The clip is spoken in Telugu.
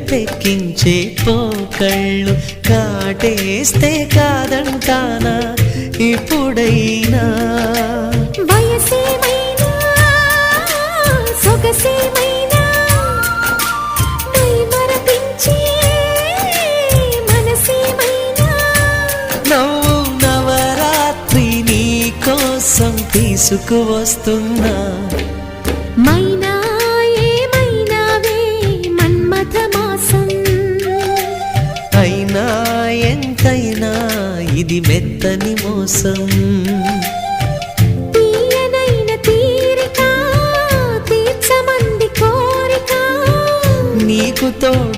కైపెక్కించే పోకళ్ళు కాటేస్తే కాదంటానా ఇప్పుడైనా వయసేమైనా సొగసేమైనా మరపించే మనసేమైనా నవ్వు నవరాత్రి నీ కోసం తీసుకువస్తున్నా మైనా ఏమైనావే మన్మథ మాసం అయినా ఎంతైనా ఇది మెత్తని మోసం తీయనైన తీరిక తీర్చమంది కోరిక నీకు తోడు